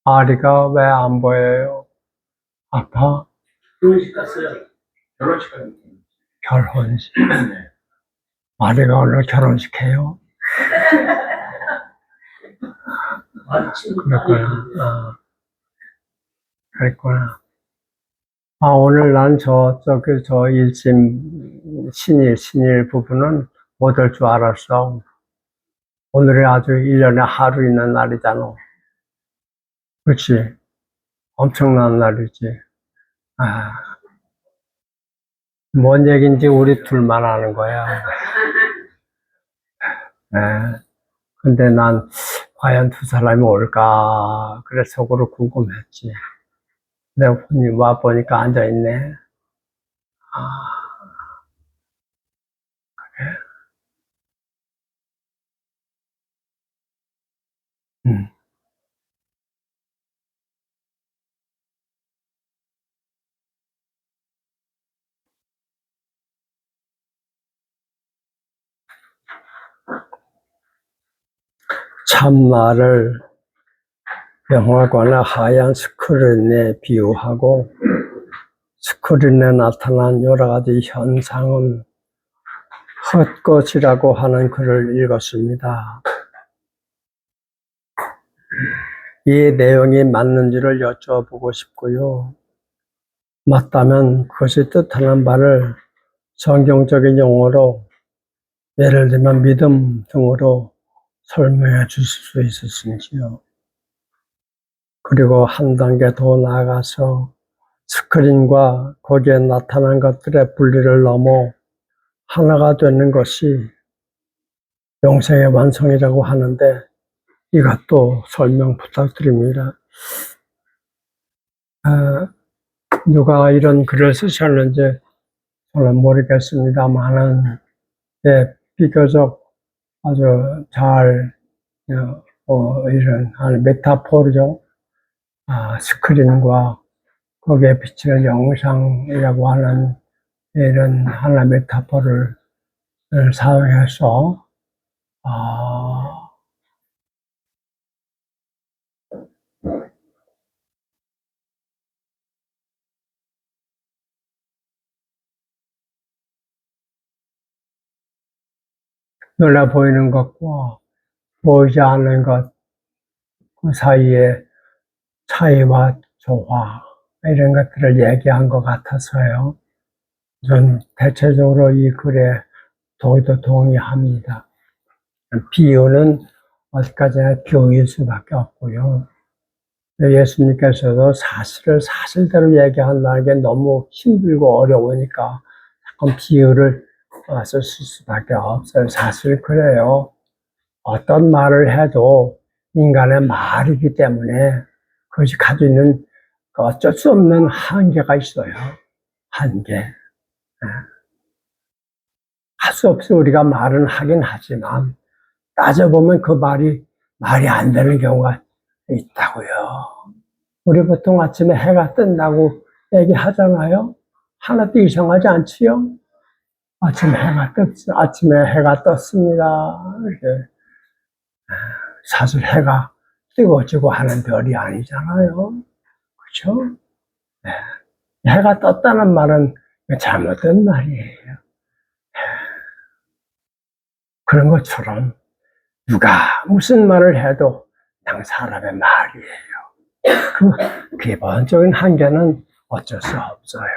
아리가 왜 안 보여요? 아파? 결혼식 갔어요. 결혼식 갔는데. 결혼식. 네. 아리가 오늘 결혼식 해요? 그랬구나. 그랬구나. 오늘 난 저 일심, 신일 부부는 못 올 줄 알았어. 오늘이 아주 1년에 하루 있는 날이잖아. 그렇지? 엄청난 날이지. 아, 뭔 얘기인지 우리 둘만 아는 거야. 네. 근데 난 과연 두 사람이 올까? 그래 속으로 궁금했지. 내가 와 보니까 앉아있네. 아, 그래? 음. 참말을 영화관의 하얀 스크린에 비유하고 스크린에 나타난 여러 가지 현상은 헛것이라고 하는 글을 읽었습니다. 이 내용이 맞는지를 여쭤보고 싶고요. 맞다면 그것이 뜻하는 바를 성경적인 용어로 예를 들면 믿음 등으로 설명해 주실 수 있으신지요. 그리고 한 단계 더 나아가서 스크린과 거기에 나타난 것들의 분리를 넘어 하나가 되는 것이 영생의 완성이라고 하는데 이것도 설명 부탁드립니다. 누가 이런 글을 쓰셨는지 저는 모르겠습니다만은 비교적 아주 잘 이런 메타포르죠. 스크린과 거기에 비치는 영상이라고 하는 이런 하나 메타포를 사용해서 눈에 보이는 것과 보이지 않는 것 그 사이에 차이와 조화 이런 것들을 얘기한 것 같아서요. 저는 대체적으로 이 글에 동의합니다. 비유는 어디까지나 비유일 수밖에 없고요. 예수님께서도 사실을 사실대로 얘기한다는 게 너무 힘들고 어려우니까 자꾸 비유를 쓰실 수밖에 없어요. 사실 그래요. 어떤 말을 해도 인간의 말이기 때문에 그것이 가지고 있는 어쩔 수 없는 한계가 있어요. 한계. 할 수 없이 우리가 말은 하긴 하지만 따져보면 그 말이 안 되는 경우가 있다고요. 우리 보통 아침에 해가 뜬다고 얘기하잖아요. 하나도 이상하지 않지요? 아침에 해가 떴습니다. 이렇게. 사실 해가 뜨거워지고 하는 별이 아니잖아요. 그렇죠? 네. 해가 떴다는 말은 잘못된 말이에요. 그런 것처럼 누가 무슨 말을 해도 그냥 사람의 말이에요. 그 기본적인 한계는 어쩔 수 없어요.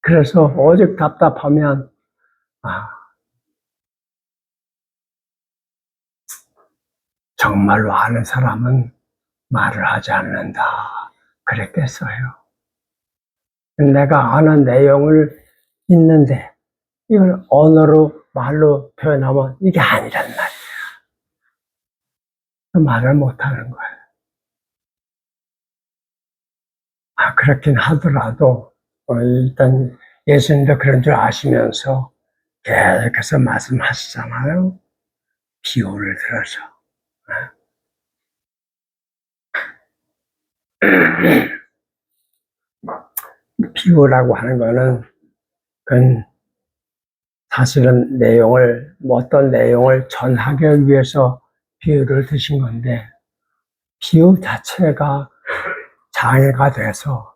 그래서 오직 답답하면 정말로 아는 사람은 말을 하지 않는다. 그랬겠어요. 내가 아는 내용을 있는데 이걸 언어로 말로 표현하면 이게 아니란 말이에요. 그 말을 못하는 거예요. 그렇긴 하더라도 일단 예수님도 그런 줄 아시면서 계속해서 말씀하시잖아요. 비유를 들어서. 비유라고 하는 거는 그건 사실은 어떤 내용을 전하기 위해서 비유를 드신 건데 비유 자체가 장애가 돼서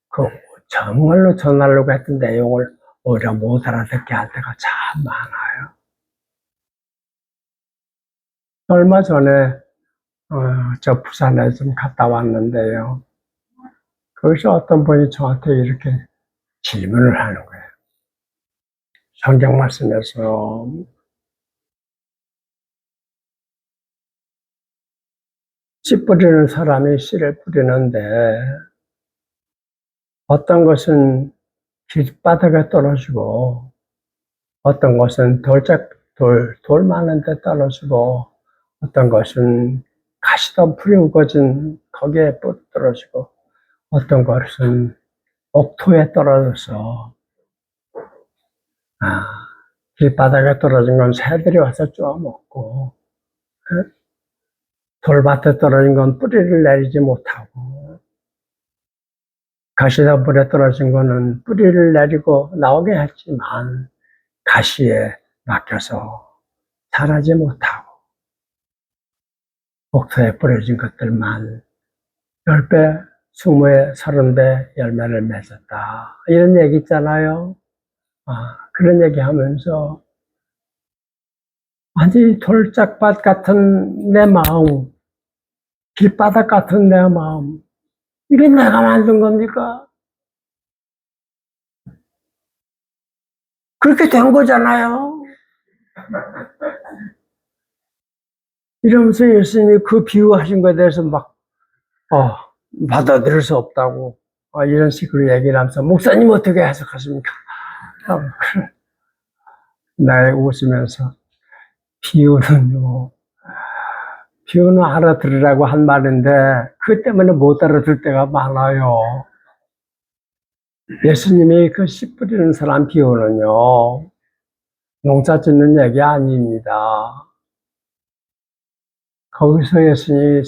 그 정말로 전하려고 했던 내용을 오히려 못 알아듣게 할 때가 참 많아요. 얼마 전에 저 부산에 좀 갔다 왔는데요. 거기서 어떤 분이 저한테 이렇게 질문을 하는 거예요. 성경 말씀에서 씨 뿌리는 사람이 씨를 뿌리는데 어떤 것은 길바닥에 떨어지고 어떤 것은 돌 많은 데 떨어지고 어떤 것은 가시덤불이 우거진 거기에 떨어지고 어떤 것은 옥토에 떨어져서 길바닥에 떨어진 건 새들이 와서 쪼아먹고 돌밭에 떨어진 건 뿌리를 내리지 못하고 가시덤불에 떨어진 거는 뿌리를 내리고 나오게 했지만 가시에 막혀서 자라지 못하고 옥토에 뿌려진 것들만 10배, 20배, 30배 열매를 맺었다. 이런 얘기 있잖아요. 그런 얘기 하면서 완전히 돌짝밭 같은 내 마음, 길바닥 같은 내 마음, 이게 내가 만든 겁니까? 그렇게 된 거잖아요. 이러면서 예수님이 그 비유하신 것에 대해서 막 받아들일 수 없다고 이런 식으로 얘기를 하면서 목사님 어떻게 해석하십니까? 나 웃으면서 비유는 알아들으라고 한 말인데 그 때문에 못 알아들 때가 많아요. 예수님이 그 씨 뿌리는 사람 비유는요 농사 짓는 얘기 아닙니다. 거기서 예수님이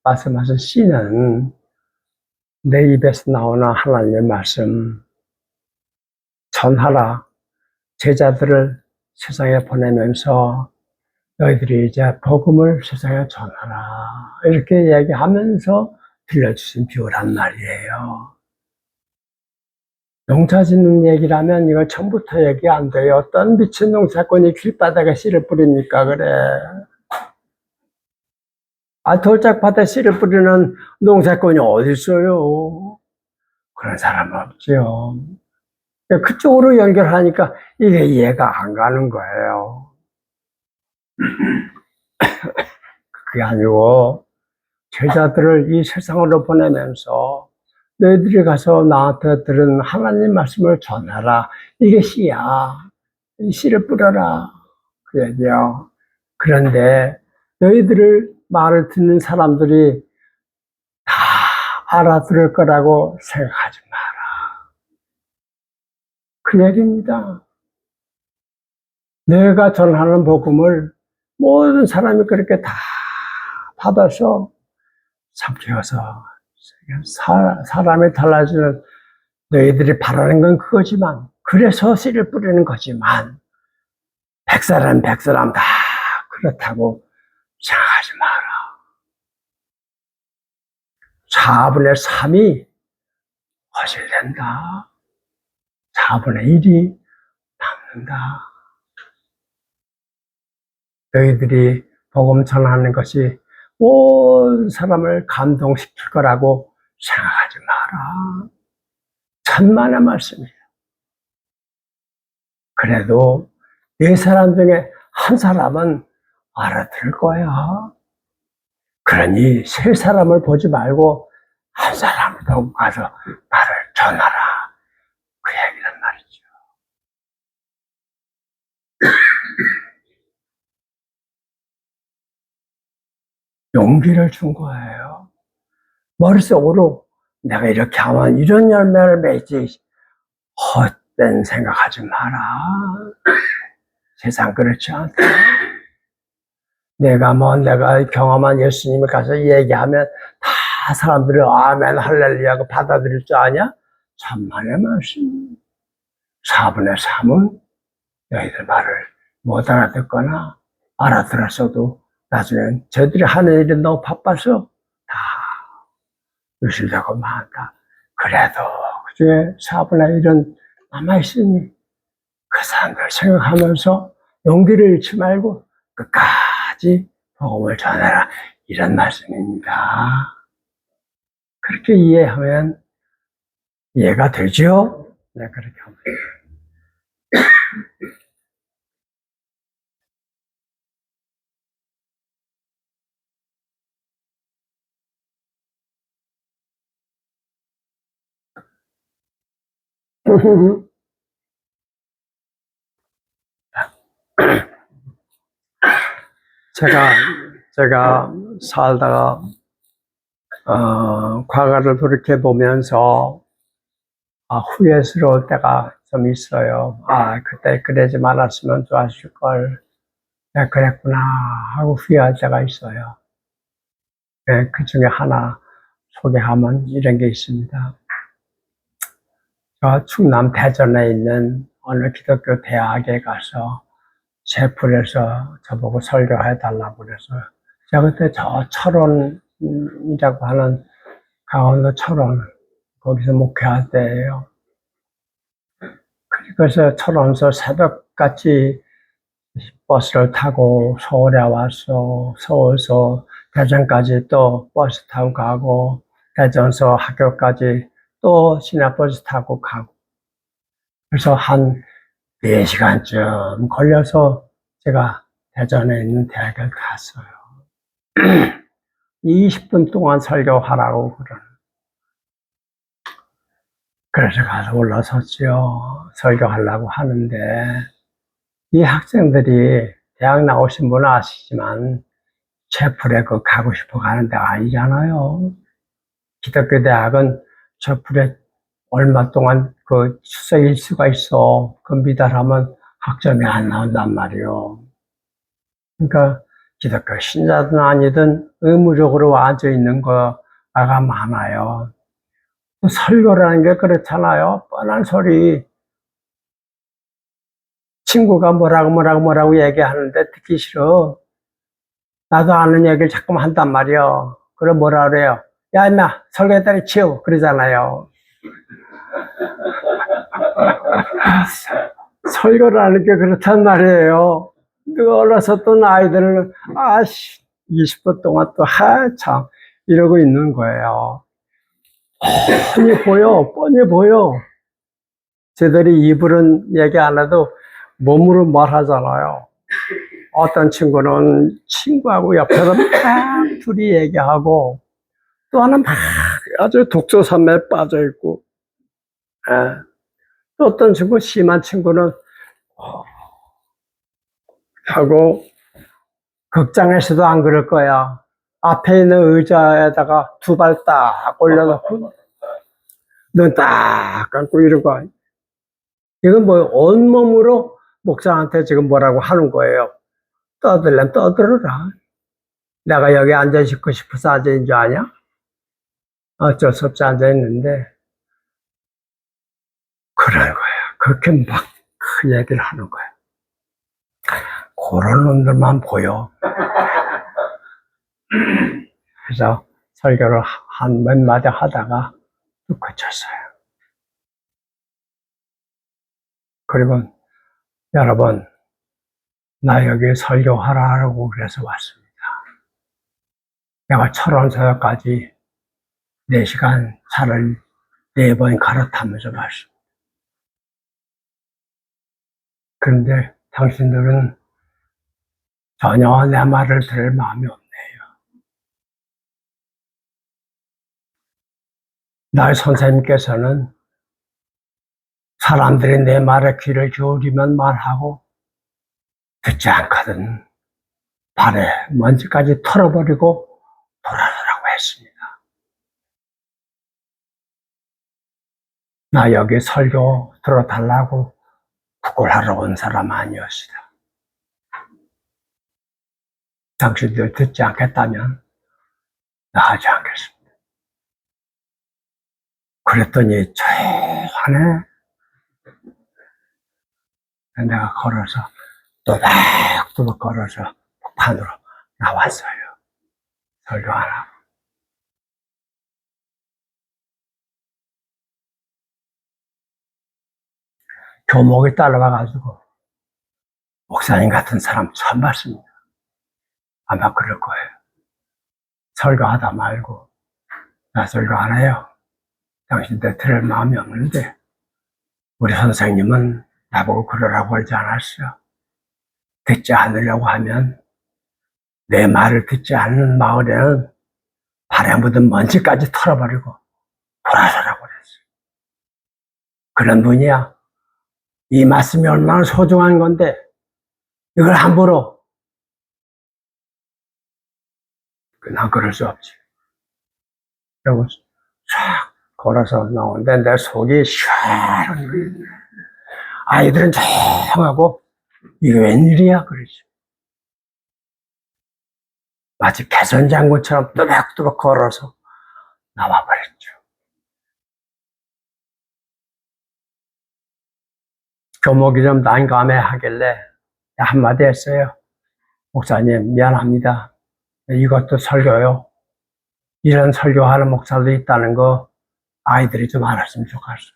말씀하신 씨는 내 입에서 나오는 하나님의 말씀 전하라. 제자들을 세상에 보내면서 너희들이 이제 복음을 세상에 전하라. 이렇게 얘기하면서 들려주신 비유란 말이에요. 농사 짓는 얘기라면 이거 처음부터 얘기 안 돼요. 어떤 미친 농사꾼이 길바닥에 씨를 뿌립니까? 그래. 돌짝밭에 씨를 뿌리는 농사꾼이 어디 있어요? 그런 사람 없죠. 그쪽으로 연결하니까 이게 이해가 안 가는 거예요. 그게 아니고 제자들을 이 세상으로 보내면서 너희들이 가서 나한테 들은 하나님 말씀을 전하라. 이게 씨야. 이 씨를 뿌려라. 그 얘기요. 그런데 너희들을 말을 듣는 사람들이 다 알아들을 거라고 생각하지 마라. 그 얘기입니다. 내가 전하는 복음을 모든 사람이 그렇게 다 받아서 삼켜서 사람이 달라지는 너희들이 바라는 건 그거지만 그래서 씨를 뿌리는 거지만 100사람 다 그렇다고 생각하지 마라. 4분의 3이 허실된다. 4분의 1이 남는다. 너희들이 복음 전하는 것이 모든 사람을 감동시킬 거라고 생각하지 마라. 천만의 말씀이에요. 그래도 4사람 중에 한 사람은 알아들을 거야. 그러니 3사람을 보지 말고 한 사람을 더 가서 말을 전하라. 그 얘기란 말이죠. 용기를 준 거예요. 머릿속으로 내가 이렇게 하면 이런 열매를 맺지 헛된 생각하지 마라. 세상 그렇지 않다. 내가 경험한 예수님을 가서 얘기하면 다 사람들이 아멘 할렐루야 받아들일 줄 아냐? 천만의 말씀. 4분의 3은 너희들 말을 못 알아듣거나 알아들었어도 나중엔 저들이 하는 일이 너무 바빠서 다 유실되고 많다. 그래도 그중에 4분의 1은 남아있으니 그 사람들 생각하면서 용기를 잃지 말고 끝까지 복음을 전해라. 이런 말씀입니다. 그렇게 이해하면 이해가 되죠? 네, 그렇게 하면. 제가 살다가, 과거를 돌이켜 보면서, 후회스러울 때가 좀 있어요. 그때 그러지 말았으면 좋았을 걸. 내가 그랬구나 하고 후회할 때가 있어요. 네, 그 중에 하나 소개하면 이런 게 있습니다. 저 충남 대전에 있는 어느 기독교 대학에 가서 제풀에서 저보고 설교해 달라고 그래서 제가 그때 저 철원이라고 하는 강원도 철원 거기서 목회할 때예요. 그래서 철원에서 새벽같이 버스를 타고 서울에 와서 서울서 대전까지 또 버스 타고 가고 대전서 학교까지 또 시내버스 타고 가고 그래서 한 4시간쯤 걸려서 제가 대전에 있는 대학을 갔어요. 20분 동안 설교하라고 그래서 가서 올라섰죠. 설교하려고 하는데 이 학생들이 대학 나오신 분은 아시지만 채플에 그 가고 싶어 가는 데가 아니잖아요. 기독교 대학은 채플에 얼마 동안 그 수석일 수가 있어. 그 미달하면 학점이 안 나온단 말이요. 그러니까 기독교 신자든 아니든 의무적으로 앉아 있는 거가 많아요. 설교라는 게 그렇잖아요. 뻔한 소리. 친구가 뭐라고 얘기하는데 듣기 싫어. 나도 아는 얘기를 자꾸 한단 말이야. 그럼 뭐라 그래요? 야, 임마, 설교했다니 치워. 그러잖아요. 설교라는 게 그렇단 말이에요. 누가 어렸었던 아이들은, 20분 동안 또, 참, 이러고 있는 거예요. 뻔히 보여. 쟤들이 입으로는 얘기 안 해도 몸으로 말하잖아요. 어떤 친구는 친구하고 옆에서 막 둘이 얘기하고, 또 하나는 막 아주 독서산매에 빠져있고, 또 어떤 친구, 심한 친구는, 하고, 극장에서도 안 그럴 거야. 앞에 있는 의자에다가 두 발 딱 올려놓고, 눈 딱 감고 이러고, 이건 뭐, 온몸으로 목사한테 지금 뭐라고 하는 거예요. 떠들려면 떠들어라. 내가 여기 앉아있고 싶어서 앉아있는 줄 아냐? 어쩔 수 없이 앉아있는데, 그런 거야. 그렇게 막 그 얘기를 하는 거야. 그런 놈들만 보여. 그래서 설교를 한 몇 마디 하다가 또 그쳤어요. 그리고 여러분, 나 여기 설교하라고 그래서 왔습니다. 내가 철원서까지 4시간 차를 4번 갈아타면서 왔습니다. 그런데 당신들은 전혀 내 말을 들을 마음이 없네요. 나의 선생님께서는 사람들이 내 말에 귀를 기울이면 말하고 듣지 않거든. 발에 먼지까지 털어버리고 돌아서라고 했습니다. 나 여기 설교 들어달라고 구걸하러 온 사람 아니었습니다. 당신들 듣지 않겠다면 나 하지 않겠습니다. 그랬더니 조용하네. 내가 걸어서 또박또박 걸어서 북한으로 나왔어요. 설교하라고. 교목이 따라와가지고 목사님 같은 사람 처음 봤습니다. 아마 그럴 거예요. 설교하다 말고 나 설교 안 해요. 당신들 들을 마음이 없는데 우리 선생님은 나보고 그러라고 하지 않았어요. 듣지 않으려고 하면 내 말을 듣지 않는 마을에는 발에 묻은 먼지까지 털어버리고 돌아서라고 그랬어요. 그런 분이야. 이 말씀이 얼마나 소중한 건데 이걸 함부로. 난 그럴 수 없지. 그리고 쫙 걸어서 나오는데 내 속이 시원한 거예요. 아이들은 조용하고 이게 웬일이야 그러지. 마치 개선장군처럼 또박또박 걸어서 나와버렸죠. 교목이 좀 난감해 하길래 한마디 했어요. 목사님 미안합니다. 이것도 설교요. 이런 설교하는 목사도 있다는 거 아이들이 좀 알았으면 좋겠어요.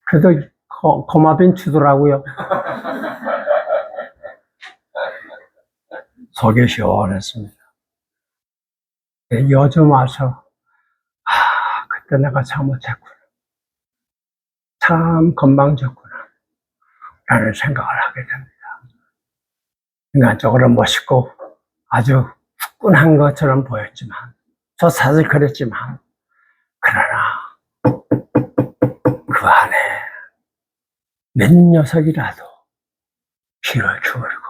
그래도 고마빈 주더라고요. 속이 시원했습니다. 요즘 와서 그때 내가 잘못했구나. 참 건방졌구나 라는 생각을 하게 됩니다. 인간적으로 멋있고 아주 후끈한 것처럼 보였지만 저 사실 그랬지만 그러나 그 안에 몇 녀석이라도 피를 기울이고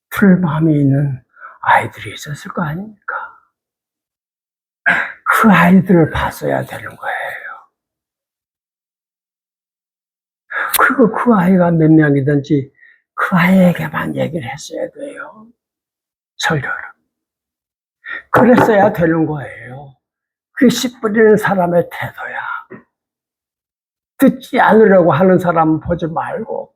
풀 마음이 있는 아이들이 있었을 거 아닙니까? 그 아이들을 봤어야 되는 거예요. 그리고 그 아이가 몇 명이든지 그 아이에게만 얘기를 했어야 돼요. 설교를. 그랬어야 되는 거예요. 그 씨 뿌리는 사람의 태도야. 듣지 않으려고 하는 사람 보지 말고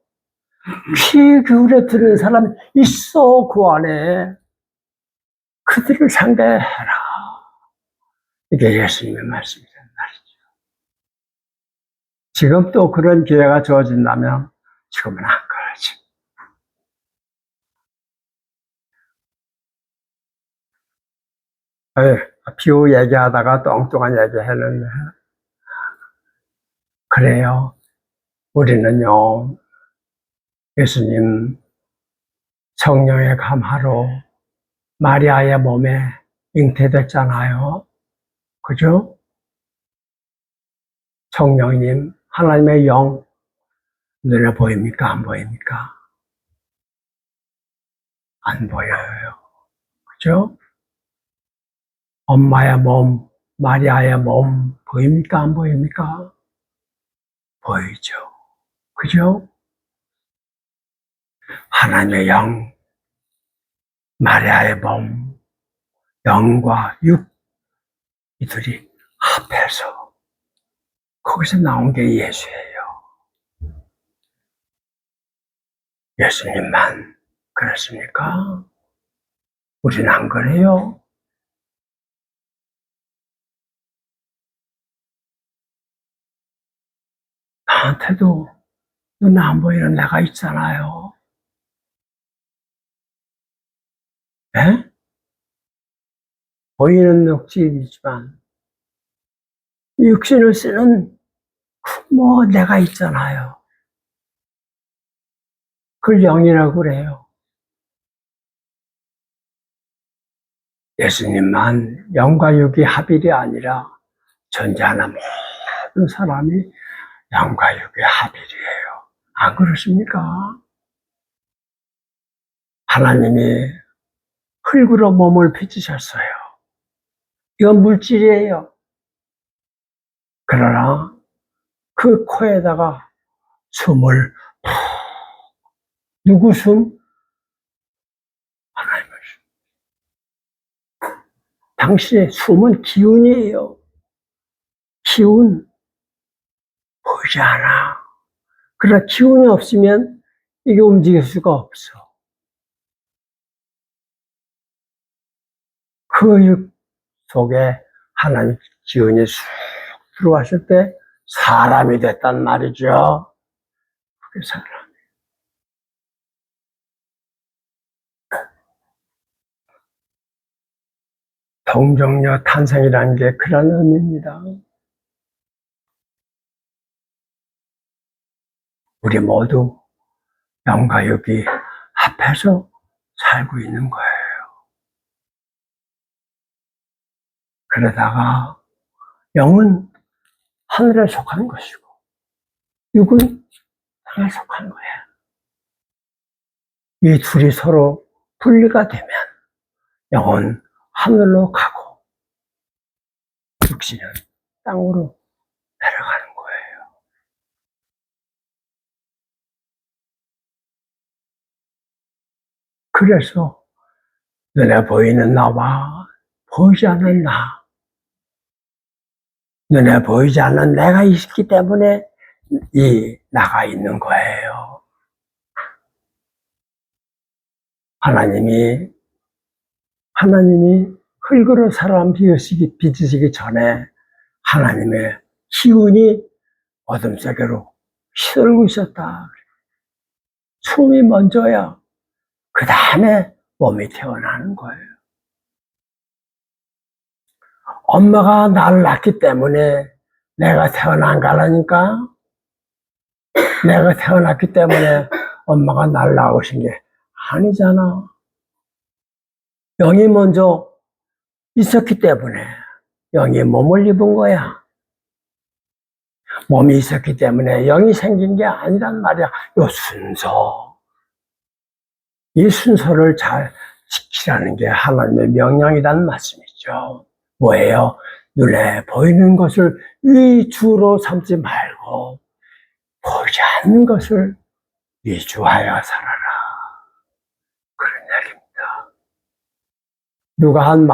귀 기울여 듣는 사람이 있어 그 안에. 그들을 상대해라. 이게 예수님의 말씀이란 말이죠. 지금 또 그런 기회가 주어진다면 지금은 안 그러지. 비유 얘기하다가 또 엉뚱한 얘기 했는데 그래요. 우리는요 예수님 성령의 감화로 마리아의 몸에 잉태됐잖아요. 그죠? 성령님 하나님의 영 눈에 보입니까? 안 보입니까? 안 보여요. 그죠? 엄마의 몸, 마리아의 몸 보입니까? 안 보입니까? 보이죠. 그죠? 하나님의 영, 마리아의 몸, 영과 육, 이들이 합해서 거기서 나온 게 예수예요. 예수님만 그렇습니까? 우리는 안 그래요? 나한테도 눈에 안 보이는 내가 있잖아요. 예? 보이는 육신이지만 육신을 쓰는 내가 있잖아요. 그걸 영이라고 그래요. 예수님만 영과 육이 합일이 아니라 존재하는 모든 사람이 영과 육의 합일이에요. 안 그렇습니까? 하나님이 흙으로 몸을 빚으셨어요. 이건 물질이에요. 그러나 그 코에다가 숨을 푹, 누구 숨? 하나님의 숨. 당신의 숨은 기운이에요. 기운. 보이지 않아. 그러나 기운이 없으면 이게 움직일 수가 없어. 그 육 속에 하나님 기운이 쑥 들어왔을 때 사람이 됐단 말이죠. 그게 사람. 동정녀 탄생이라는 게 그런 의미입니다. 우리 모두 영과 육이 합해서 살고 있는 거예요. 그러다가 영은 하늘에 속한 것이고 육은 땅에 속한 거예요. 이 둘이 서로 분리가 되면 영은 하늘로 가고 육신은 땅으로 내려가는 거예요. 그래서 눈에 보이는 나와 보이지 않는 나, 눈에 보이지 않는 내가 있기 때문에 이 나가 있는 거예요. 하나님이 흙으로 사람 빚으시기 전에 하나님의 기운이 어둠 세계로 휘둘고 있었다. 숨이 먼저야. 그 다음에 몸이 태어나는 거예요. 엄마가 나를 낳기 때문에 내가 태어난 거라니까. 내가 태어났기 때문에 엄마가 나를 낳으신 게 아니잖아. 영이 먼저 있었기 때문에 영이 몸을 입은 거야. 몸이 있었기 때문에 영이 생긴 게 아니란 말이야. 요 순서. 이 순서를 잘 지키라는 게 하나님의 명령이란 말씀이죠. 뭐예요? 눈에 보이는 것을 위주로 삼지 말고 보이지 않는 것을 위주하여 살아라. 그런 얘기입니다. 누가 한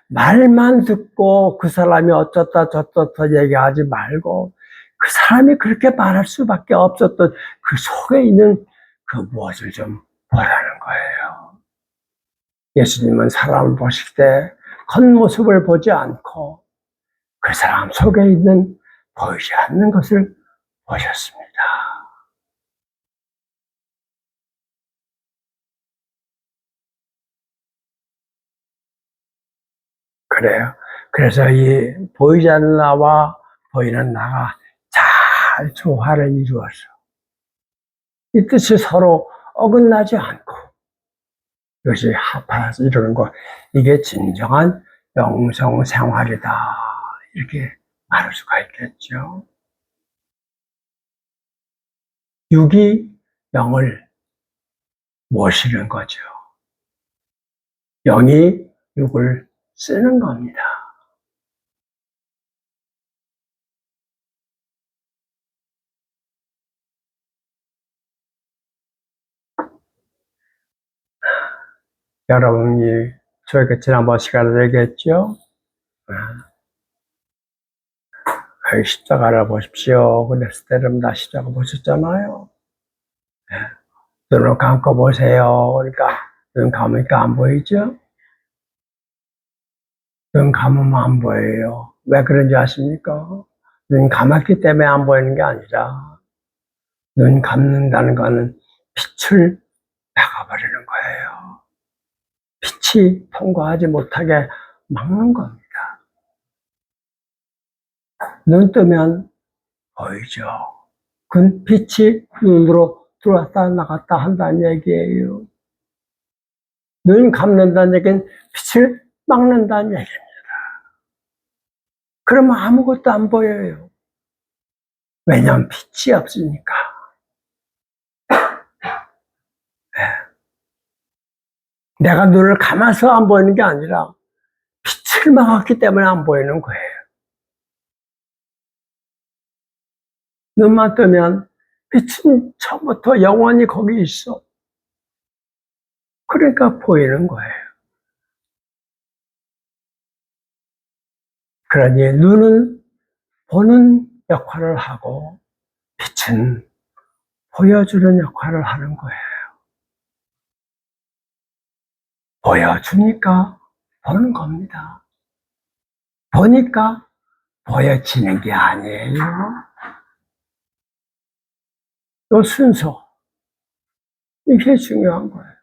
말만 듣고 그 사람이 어쩌다 저쩌다 얘기하지 말고 그 사람이 그렇게 말할 수밖에 없었던 그 속에 있는 그 무엇을 좀 보라는 거예요. 예수님은 사람을 보실 때 겉모습을 보지 않고 그 사람 속에 있는 보이지 않는 것을 보셨습니다. 그래요. 그래서 이 보이지 않는 나와 보이는 나가 잘 조화를 이루어서 이 뜻이 서로 어긋나지 않고 이것이 합해서 이루는 것, 이게 진정한 영성 생활이다. 이렇게 말할 수가 있겠죠. 육이 영을 모시는 거죠. 영이 육을 쓰는 겁니다. 여러분이 저희가 지난번 시간에 얘기했죠. 십자가를 보십시오. 그랬을 때 여러분 다 십자가 보셨잖아요. 눈을 감고 보세요. 그러니까 눈 감으니까 안 보이죠? 눈 감으면 안 보여요. 왜 그런지 아십니까? 눈 감았기 때문에 안 보이는 게 아니라 눈 감는다는 거는 빛을 막아버리는 거예요. 빛이 통과하지 못하게 막는 겁니다. 눈 뜨면 보이죠. 그건 빛이 눈으로 들어왔다 나갔다 한다는 얘기예요. 눈 감는다는 얘기는 빛을 막는다는 얘기입니다. 그러면 아무것도 안 보여요. 왜냐하면 빛이 없으니까. 내가 눈을 감아서 안 보이는 게 아니라 빛을 막았기 때문에 안 보이는 거예요. 눈만 뜨면 빛은 처음부터 영원히 거기 있어. 그러니까 보이는 거예요. 그러니 눈은 보는 역할을 하고 빛은 보여주는 역할을 하는 거예요. 보여주니까 보는 겁니다. 보니까 보여지는 게 아니에요. 요 순서. 이게 중요한 거예요.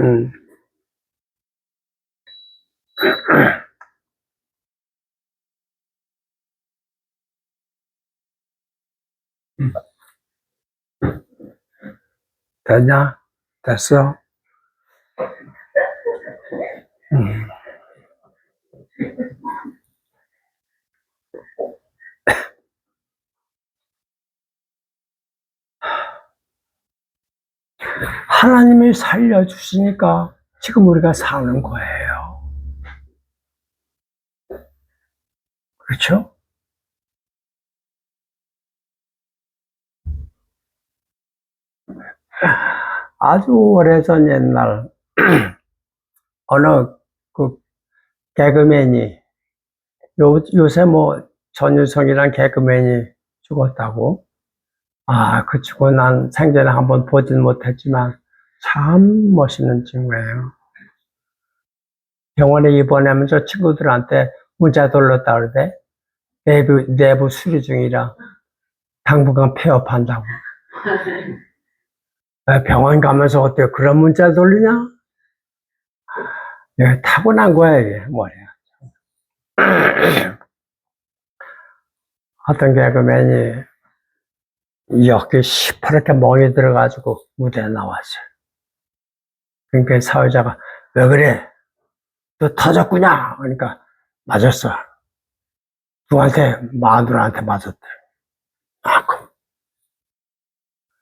음. 됐냐? 됐어? 음. 하나님이 살려주시니까 지금 우리가 사는 거예요. 그렇죠? 아주 오래전 옛날 어느 그 개그맨이 요새 뭐 전유성이란 개그맨이 죽었다고. 아, 그 친구 난 생전에 한번 보진 못했지만 참 멋있는 친구예요. 병원에 입원하면서 친구들한테 문자 돌렸다 그러대. 내부 수리 중이라 당분간 폐업한다고. 병원 가면서 어때 그런 문자 돌리냐? 이게 타고난 거야, 이게 뭐야. 어떤 개그맨이 여기 시퍼렇게 멍이 들어가지고 무대에 나왔어요. 그러니까 사회자가 왜 그래? 너 터졌구냐? 그러니까 맞았어. 누구한테? 마누라한테 맞았대. 아,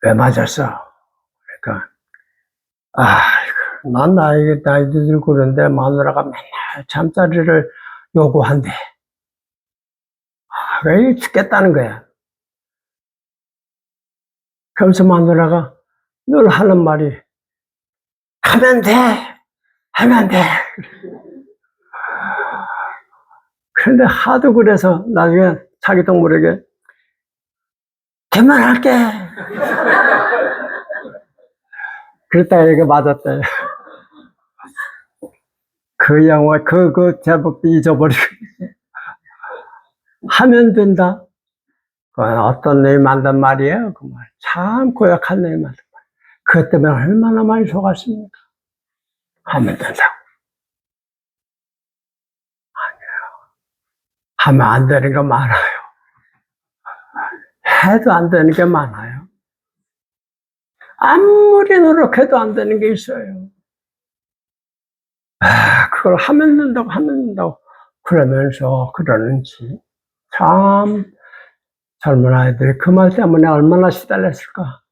왜 맞았어? 그러니까 난 나이도 들고 그런데 마누라가 맨날 잠자리를 요구한대. 왜 죽겠다는 거야. 그러면서 마누라가 늘 하는 말이 하면 돼! 하면 돼! 그런데 하도 그래서 나중에 자기 동물에게 그만할게! 그랬다가 이게 맞았대. 그 영화, 그 제목도 잊어버리고. 하면 된다. 어떤 놈이 만든 말이에요. 그 말. 참 고약한 놈이 만든 말. 그것 때문에 얼마나 많이 속았습니까? 하면 된다고. 하면 안 되는 게 많아요. 해도 안 되는 게 많아요. 아무리 노력해도 안 되는 게 있어요. 그걸 하면 된다고, 하면 된다고. 그러면서 그러는지. 참, 젊은 아이들이 그 말 때문에 얼마나 시달렸을까.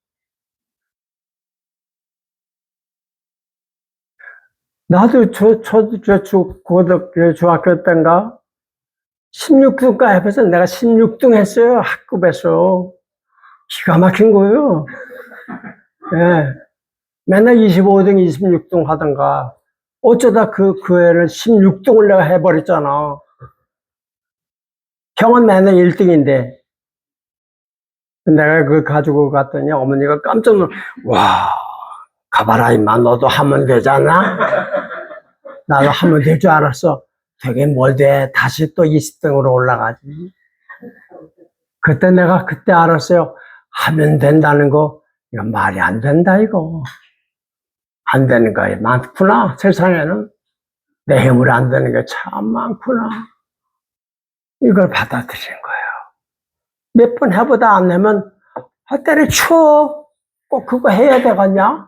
나도 고등학교, 중학교 때인가 16등까지 해봐서 내가 16등 했어요. 학급에서. 기가 막힌 거예요. 예. 맨날 25등, 26등 하던가. 어쩌다 그 애를 16등을 내가 해버렸잖아. 형은 맨날 1등인데. 내가 그거 가지고 갔더니 어머니가 깜짝 놀라, 와, 가봐라, 임마. 너도 하면 되잖아? 나도 하면 될 줄 알았어. 되게 뭘 돼. 다시 또 20등으로 올라가지. 그때 내가 그때 알았어요. 하면 된다는 거, 이거 말이 안 된다, 이거. 안 되는 거 많구나, 세상에는. 내 힘으로 안 되는 게 참 많구나. 이걸 받아들이는 거예요. 몇 번 해보다 안 되면, 때려쳐. 꼭 그거 해야 되겠냐?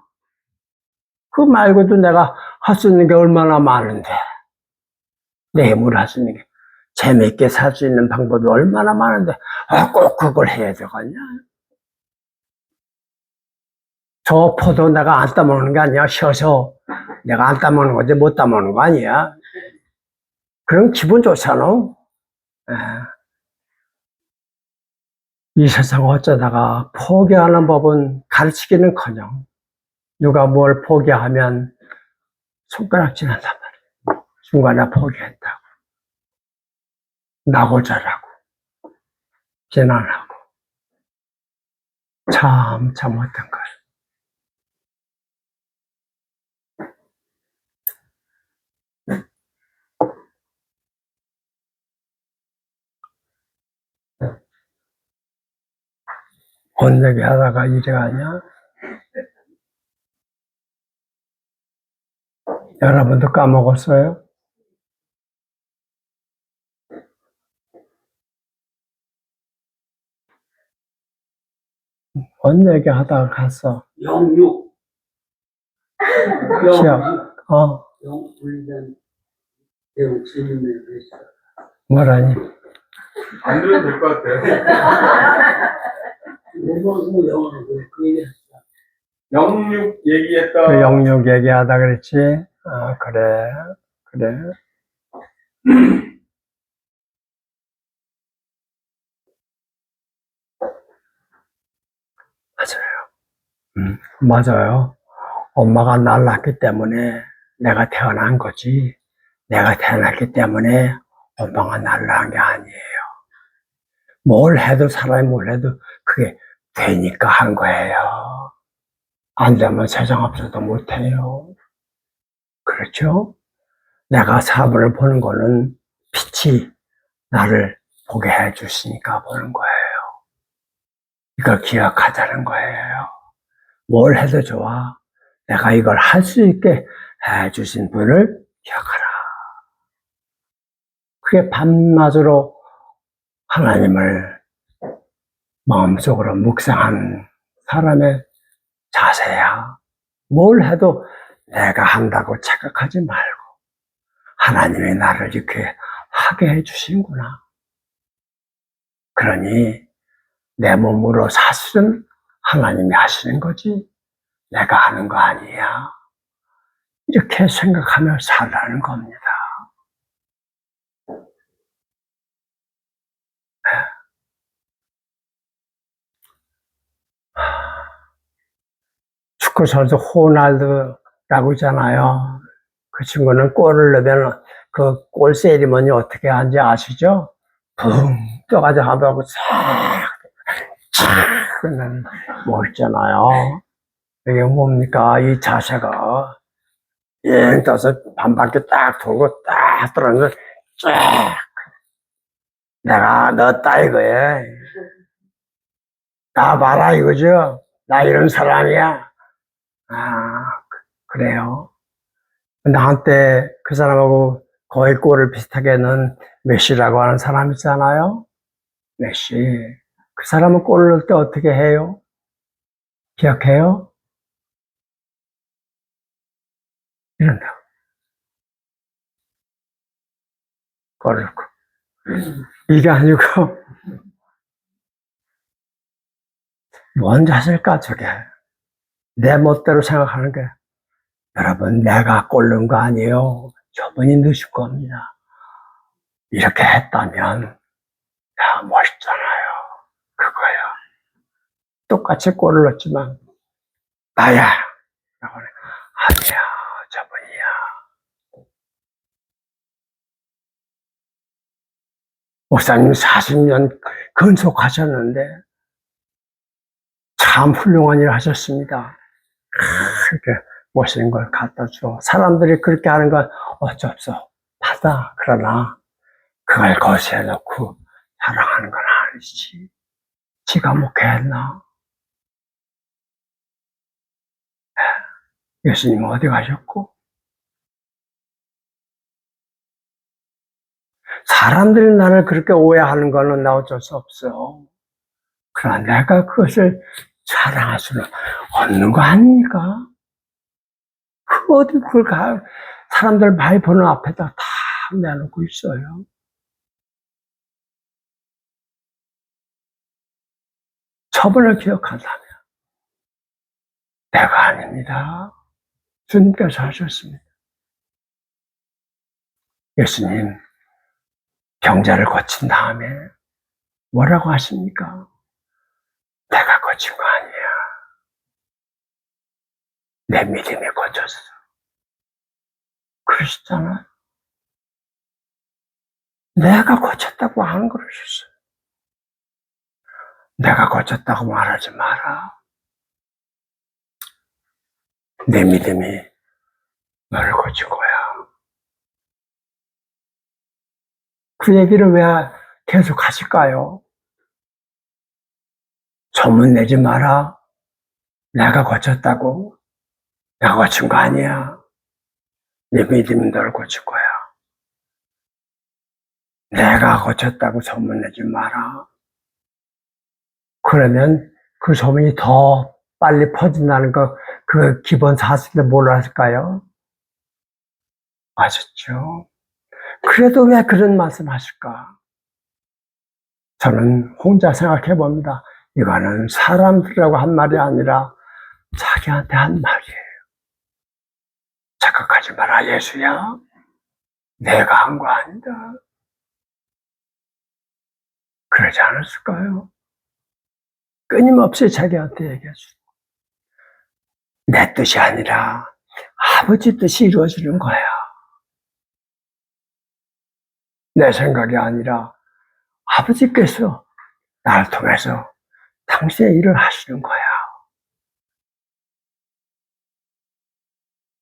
그거 말고도 내가 할 수 있는 게 얼마나 많은데. 내 힘으로 할 수 있는 게. 재밌게 살 수 있는 방법이 얼마나 많은데, 꼭 그걸 해야 되겠냐? 저 포도 내가 안 따먹는 게 아니야. 쉬어서. 내가 안 따먹는 거지, 못 따먹는 거 아니야. 그럼 기분 좋잖아. 이 세상 어쩌다가 포기하는 법은 가르치기는커녕 누가 뭘 포기하면 손가락질 한단 말이야. 중간에 포기했다고. 나고자라고. 비난하고. 참 잘못된 것. 혼내기 하다가 이래 가냐? 여러분도 까먹었어요? 혼내기 하다가 갔어. 영육. 시험. 영 훈련 배우 재밌는 회사. 뭐라니? 안 들어도 될 것 같아요. 뭐 영어로 그 얘기. 영육 얘기했다. 그 영역 얘기하다 그랬지? 아, 그래. 그래. 맞아요. 엄마가 날 낳기 때문에 내가 태어난 거지. 내가 태어났기 때문에 엄마가 날 낳은 게 아니에요. 뭘 해도 사람이 뭘 해도 그게 되니까 한 거예요. 안 되면 세상 없어도 못 해요. 그렇죠? 내가 사물을 보는 거는 빛이 나를 보게 해 주시니까 보는 거예요. 이걸 기억하자는 거예요. 뭘 해도 좋아. 내가 이걸 할 수 있게 해 주신 분을 기억하라. 그게 밤낮으로 하나님을 마음속으로 묵상한 사람의 자세야. 뭘 해도 내가 한다고 착각하지 말고 하나님이 나를 이렇게 하게 해주시는구나. 그러니 내 몸으로 사실은 하나님이 하시는 거지 내가 하는 거 아니야. 이렇게 생각하며 살라는 겁니다. 축구 선수 호날두라고 있잖아요. 그 친구는 골을 넣으면 그 골 세리머니 어떻게 하는지 아시죠? 붕 떠가지고 하고 착 그러면 멋있잖아요. 이게 뭡니까? 이 자세가 잉 떠서 반바퀴 딱 돌고 딱 들어가면서 쫙 내가 넣었다 이거에 나 봐라 이거죠? 나 이런 사람이야. 아 그래요. 근데 한때 그 사람하고 거의 꼴을 비슷하게 넣은 메시라고 하는 사람 있잖아요. 메시. 그 사람은 골을 넣을 때 어떻게 해요? 기억해요? 이런다. 골을 넣고. 이게 아니고, 뭔 자세일까, 저게. 내 멋대로 생각하는 게. 여러분, 내가 골 넣은 거 아니에요. 저분이 넣으실 겁니다. 이렇게 했다면, 야, 멋있잖아요. 그거야. 똑같이 골을 넣었지만, 나야. 라고 하네. 아니야, 저분이야. 목사님 40년 근속하셨는데 참 훌륭한 일 하셨습니다. 그렇게 멋있는 걸 갖다 줘. 사람들이 그렇게 하는 건 어쩔 수 없다. 그러나 그걸 거시해 놓고 사랑하는 건 아니지. 지가 목회했나? 예수님은 어디 가셨고? 사람들이 나를 그렇게 오해하는 거는 나 어쩔 수 없어. 그러나 내가 그것을 자랑할 수는 없는 거 아닙니까? 어디 그걸 사람들 많이 보는 앞에다 다 내놓고 있어요. 처분을 기억한다면 내가 아닙니다. 주님께서 하셨습니다. 예수님 병자를 고친 다음에 뭐라고 하십니까? 내가 고친 거 아니야. 내 믿음이 고쳤어. 그러시잖아요. 내가 고쳤다고 안 그러셨어요. 내가 고쳤다고 말하지 마라. 내 믿음이 너를 고친 거야. 그 얘기를 왜 계속 하실까요? 소문내지 마라. 내가 고쳤다고. 내가 고친 거 아니야. 내 믿음이 너를 고칠 거야. 내가 고쳤다고 소문내지 마라. 그러면 그 소문이 더 빨리 퍼진다는 거, 그 기본 사실을 몰랐을까요? 아셨죠? 그래도 왜 그런 말씀 하실까? 저는 혼자 생각해 봅니다. 이거는 사람들이라고 한 말이 아니라 자기한테 한 말이에요. 착각하지 마라, 예수야. 내가 한 거 아니다. 그러지 않았을까요? 끊임없이 자기한테 얘기해 주고. 내 뜻이 아니라 아버지 뜻이 이루어지는 거야. 내 생각이 아니라 아버지께서 나를 통해서 당신의 일을 하시는 거야.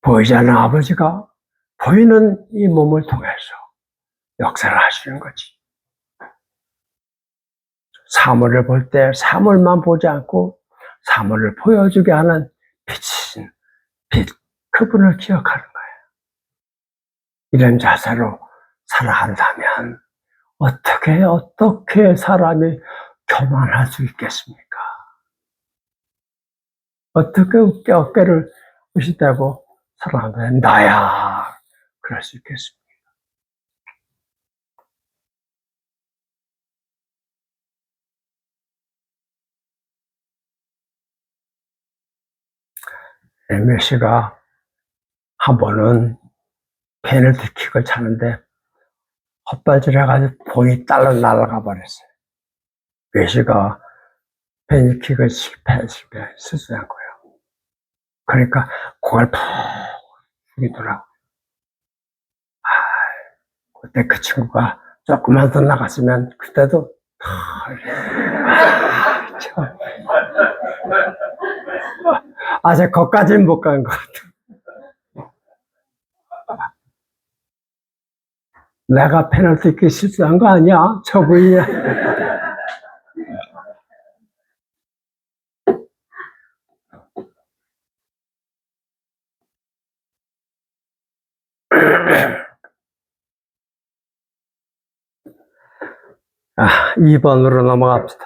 보이지 않는 아버지가 보이는 이 몸을 통해서 역사를 하시는 거지. 사물을 볼 때 사물만 보지 않고 사물을 보여주게 하는 빛이신 빛, 그분을 기억하는 거예요. 이런 자세로 살아간다면 어떻게 사람이 교만할 수 있겠습니까? 어떻게 어깨를 으시다고 살아간다면 나야 그럴 수 있겠습니까? 메시가 한 번은 페널티킥을 차는데 헛발질해가지고 공이 딸려 날아가 버렸어요. 메시가 페널티킥을 실수한 거예요. 그러니까 공을 푹 죽이더라고요. 그때 그 친구가 조금만 더 나갔으면 그때도 아직 거기까지는 못 간 것 같아. 내가 페널티킥 실수한 거 아니야? 저 부인이. 아, 2번으로 넘어갑시다.